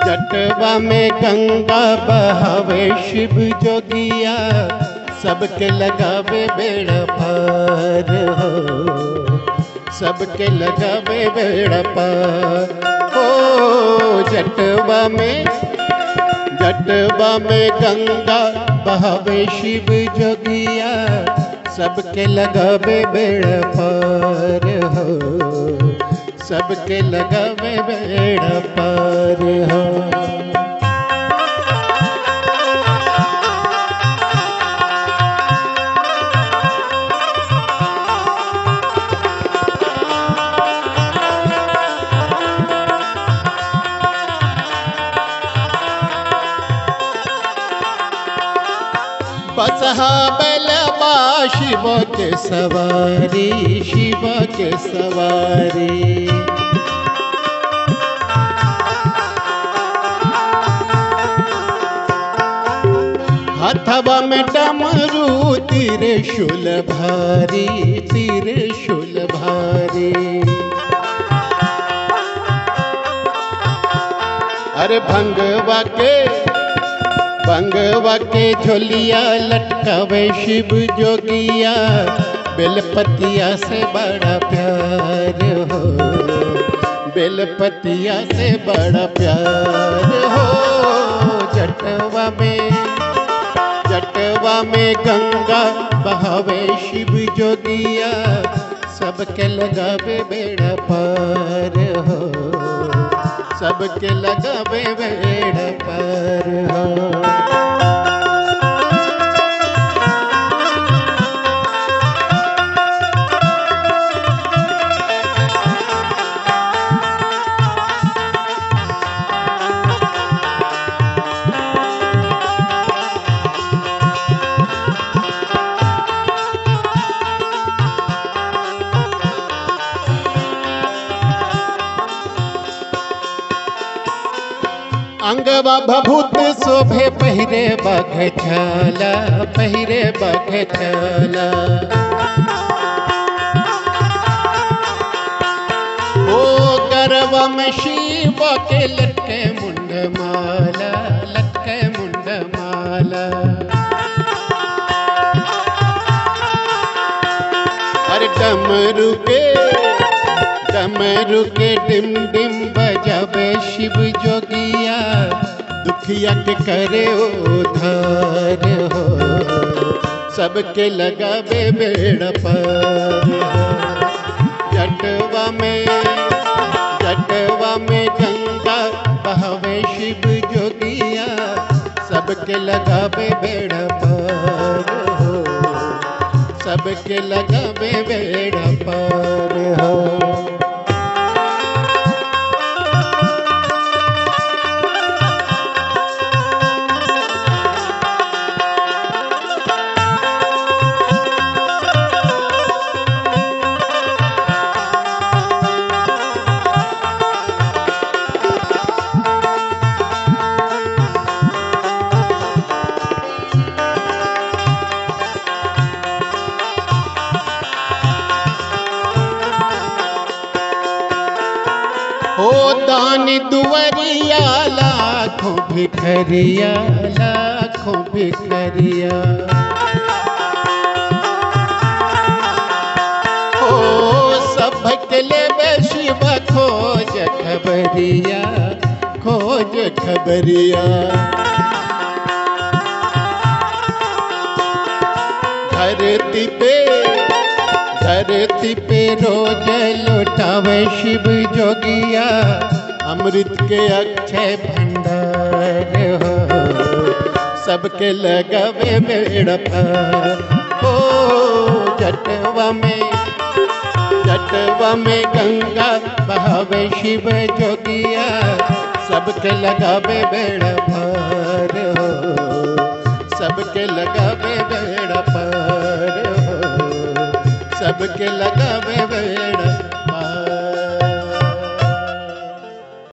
जटवा में गंगा बहावे शिव जोगिया, सबके लगावे बेड़ा पार हो, सबके लगावे बेड़ा पार हो। जटवा में गंगा बहावे शिव जोगिया, सबके लगावे बेड़ा पार हो, सबके लगावे बेड़ा पार हो। बसहा बलवा शिव के सवारी, शिव के सवारी। हथवा में डमरू त्रिशूल भारी, त्रिशूल भारी। अरे भंगवा के झोलिया लटकावे शिव जोगिया, बेलपतिया से बड़ा प्यार हो, बेलपतिया से बड़ा प्यार हो। जटवा में गंगा बहावे शिव जोगिया, सबके लगावे बेड़ा पार हो, सबके लगावे बेड़ा पार हो। अंगवा भभूत शोभे पहिरे बघछाला, पहिरे बघछाला। ओ गरवा में शिव के लटके मुंडमाला, लटके मुंडमाला। अरे डमरू के डिम डिम बजावे शिव जोगिया, दुखिया के करे उधार हो, सबके लगावे बेड़ा पार हो। जटवा में गंगा बहावे शिव जोगिया, सबके लगावे बेड़ा पार हो, सबके लगावे बेड़ा पार हो। ओ दानी दुवरिया लाखों भिखरिया, लाखों भिखरिया। ओ सबके लेवे शिव खोज खबरिया, खोज खबरिया। धरती पे रोज लौटावे शिव जोगिया, अमृत के अक्षय भंडार हो, सबके लगावे बेड़ा पार हो। जटवा में गंगा बहावे शिव जोगिया, सबके लगावे बेड़ा पार हो, सबके लगावे बेड़ा पार हो, सबके लगावे बेड़ा